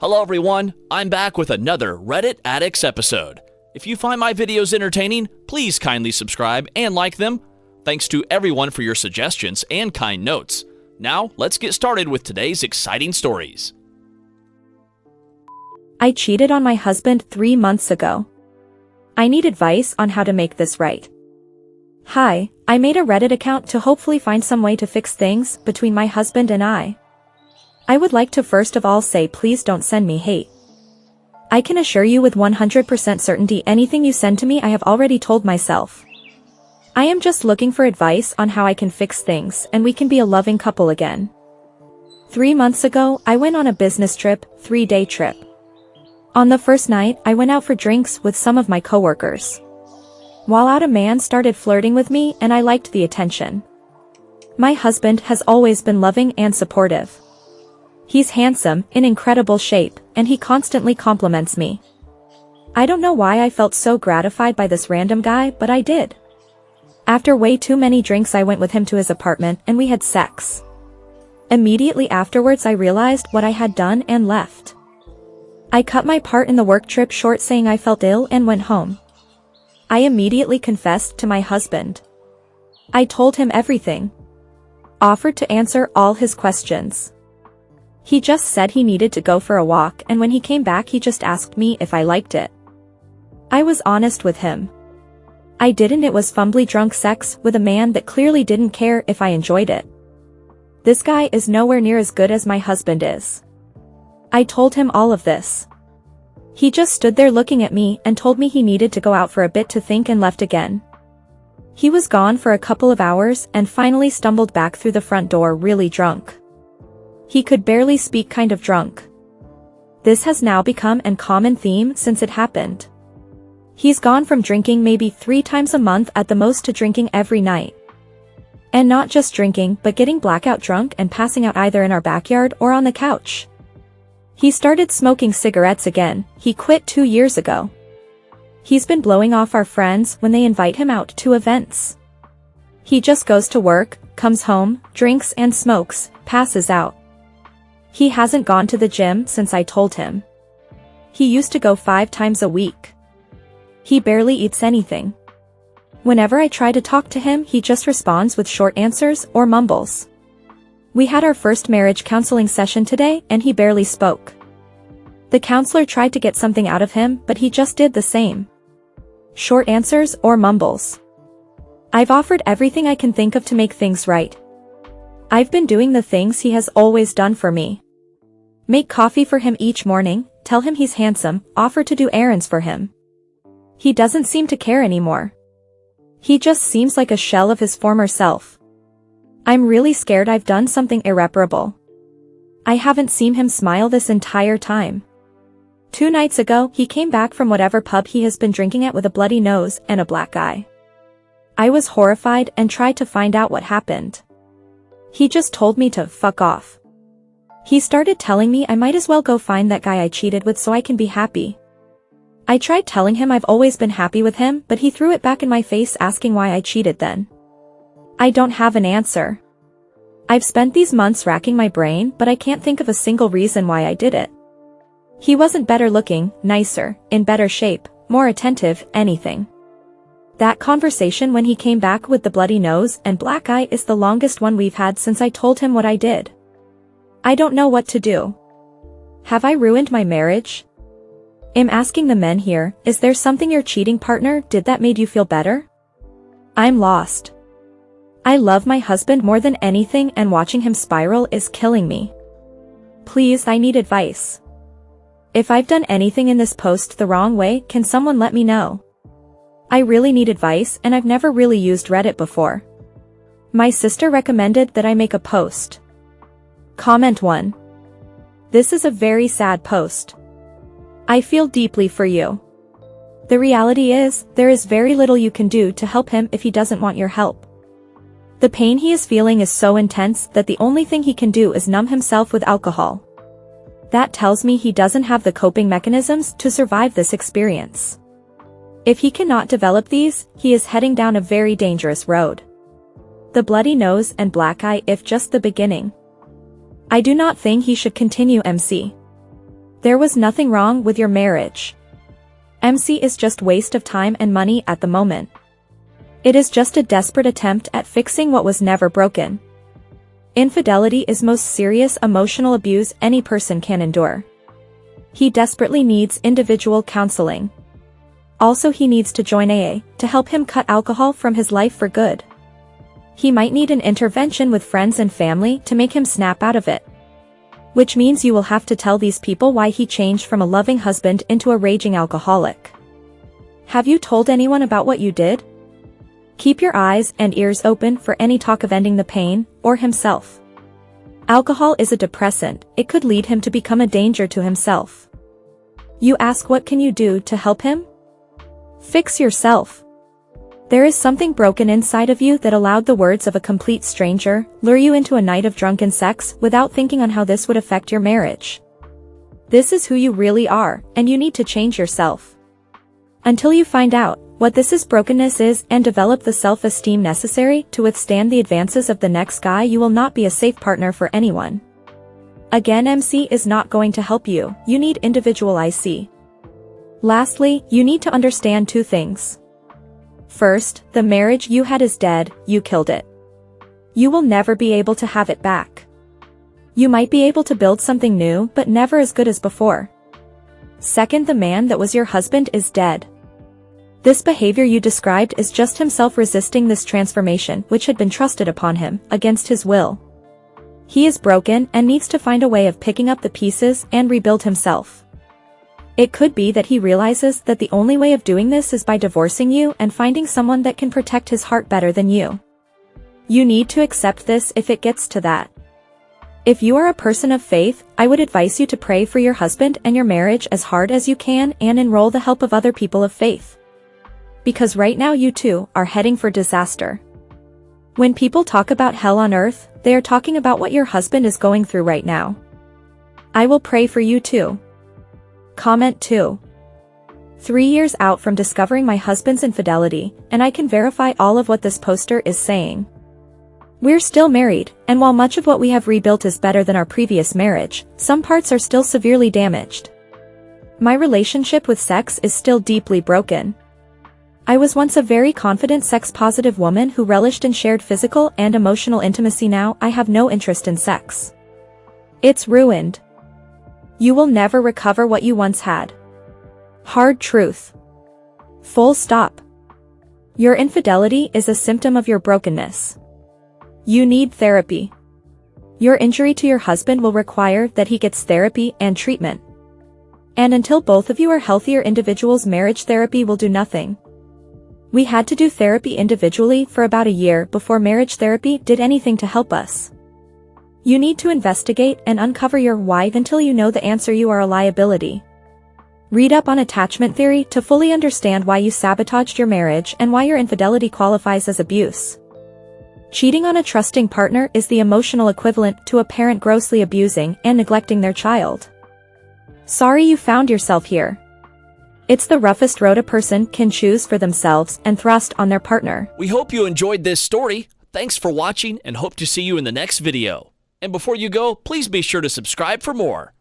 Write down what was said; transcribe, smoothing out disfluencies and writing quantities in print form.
Hello everyone, I'm back with another Reddit Addicts episode. If you find my videos entertaining, please kindly subscribe and like them. Thanks to everyone for your suggestions and kind notes. Now, let's get started with today's exciting stories. I cheated on my husband 3 months ago. I need advice on how to make this right. Hi, I made a Reddit account to hopefully find some way to fix things between my husband and I. I would like to first of all say please don't send me hate. I can assure you with 100% certainty anything you send to me I have already told myself. I am just looking for advice on how I can fix things and we can be a loving couple again. 3 months ago, I went on a business trip, 3-day trip. On the first night, I went out for drinks with some of my coworkers. While out, a man started flirting with me and I liked the attention. My husband has always been loving and supportive. He's handsome, in incredible shape, and he constantly compliments me. I don't know why I felt so gratified by this random guy, but I did. After way too many drinks I went with him to his apartment and we had sex. Immediately afterwards I realized what I had done and left. I cut my part in the work trip short saying I felt ill and went home. I immediately confessed to my husband. I told him everything. Offered to answer all his questions. He just said he needed to go for a walk and when he came back he just asked me if I liked it. I was honest with him. I didn't. It was fumbly drunk sex with a man that clearly didn't care if I enjoyed it. This guy is nowhere near as good as my husband is. I told him all of this. He just stood there looking at me and told me he needed to go out for a bit to think and left again. He was gone for a couple of hours and finally stumbled back through the front door really drunk. He could barely speak, kind of drunk. This has now become a common theme since it happened. He's gone from drinking maybe 3 times a month at the most to drinking every night. And not just drinking but getting blackout drunk and passing out either in our backyard or on the couch. He started smoking cigarettes again. He quit 2 years ago. He's been blowing off our friends when they invite him out to events. He just goes to work, comes home, drinks and smokes, passes out. He hasn't gone to the gym since I told him. He used to go 5 times a week. He barely eats anything. Whenever I try to talk to him he just responds with short answers or mumbles. We had our first marriage counseling session today and he barely spoke. The counselor tried to get something out of him but he just did the same. Short answers or mumbles. I've offered everything I can think of to make things right. I've been doing the things he has always done for me. Make coffee for him each morning, tell him he's handsome, offer to do errands for him. He doesn't seem to care anymore. He just seems like a shell of his former self. I'm really scared I've done something irreparable. I haven't seen him smile this entire time. 2 nights ago, he came back from whatever pub he has been drinking at with a bloody nose and a black eye. I was horrified and tried to find out what happened. He just told me to fuck off. He started telling me I might as well go find that guy I cheated with so I can be happy. I tried telling him I've always been happy with him but he threw it back in my face asking why I cheated then. I don't have an answer. I've spent these months racking my brain but I can't think of a single reason why I did it. He wasn't better looking, nicer, in better shape, more attentive, anything. That conversation when he came back with the bloody nose and black eye is the longest one we've had since I told him what I did. I don't know what to do. Have I ruined my marriage? I'm asking the men here, is there something your cheating partner did that made you feel better? I'm lost. I love my husband more than anything and watching him spiral is killing me. Please, I need advice. If I've done anything in this post the wrong way, can someone let me know? I really need advice and I've never really used Reddit before. My sister recommended that I make a post. Comment 1. This is a very sad post. I feel deeply for you. The reality is, there is very little you can do to help him if he doesn't want your help. The pain he is feeling is so intense that the only thing he can do is numb himself with alcohol. That tells me he doesn't have the coping mechanisms to survive this experience. If he cannot develop these, he is heading down a very dangerous road. The bloody nose and black eye if just the beginning. I do not think he should continue MC. There was nothing wrong with your marriage. MC is just waste of time and money at the moment. It is just a desperate attempt at fixing what was never broken. Infidelity is most serious emotional abuse any person can endure. He desperately needs individual counseling. Also, he needs to join AA to help him cut alcohol from his life for good. He might need an intervention with friends and family to make him snap out of it. Which means you will have to tell these people why he changed from a loving husband into a raging alcoholic. Have you told anyone about what you did? Keep your eyes and ears open for any talk of ending the pain, or himself. Alcohol is a depressant, it could lead him to become a danger to himself. You ask, what can you do to help him? Fix yourself. There is something broken inside of you that allowed the words of a complete stranger lure you into a night of drunken sex without thinking on how this would affect your marriage. This is who you really are, and you need to change yourself. Until you find out what this brokenness is and develop the self-esteem necessary to withstand the advances of the next guy, you will not be a safe partner for anyone. Again, MC is not going to help you, you need individual IC. Lastly, you need to understand two things. First, the marriage you had is dead, you killed it. You will never be able to have it back. You might be able to build something new, but never as good as before. Second, the man that was your husband is dead. This behavior you described is just himself resisting this transformation which had been trusted upon him, against his will. He is broken and needs to find a way of picking up the pieces and rebuild himself. It could be that he realizes that the only way of doing this is by divorcing you and finding someone that can protect his heart better than you. You need to accept this if it gets to that. If you are a person of faith, I would advise you to pray for your husband and your marriage as hard as you can and enroll the help of other people of faith. Because right now you too are heading for disaster. When people talk about hell on earth, they are talking about what your husband is going through right now. I will pray for you too. Comment 2. 3 years out from discovering my husband's infidelity, and I can verify all of what this poster is saying. We're still married, and while much of what we have rebuilt is better than our previous marriage, some parts are still severely damaged. My relationship with sex is still deeply broken. I was once a very confident sex-positive woman who relished in shared physical and emotional intimacy. Now I have no interest in sex. It's ruined. You will never recover what you once had. Hard truth. Full stop. Your infidelity is a symptom of your brokenness. You need therapy. Your injury to your husband will require that he gets therapy and treatment. And until both of you are healthier individuals, marriage therapy will do nothing. We had to do therapy individually for about a year before marriage therapy did anything to help us. You need to investigate and uncover your why. Until you know the answer, you are a liability. Read up on attachment theory to fully understand why you sabotaged your marriage and why your infidelity qualifies as abuse. Cheating on a trusting partner is the emotional equivalent to a parent grossly abusing and neglecting their child. Sorry you found yourself here. It's the roughest road a person can choose for themselves and thrust on their partner. We hope you enjoyed this story. Thanks for watching and hope to see you in the next video. And before you go, please be sure to subscribe for more.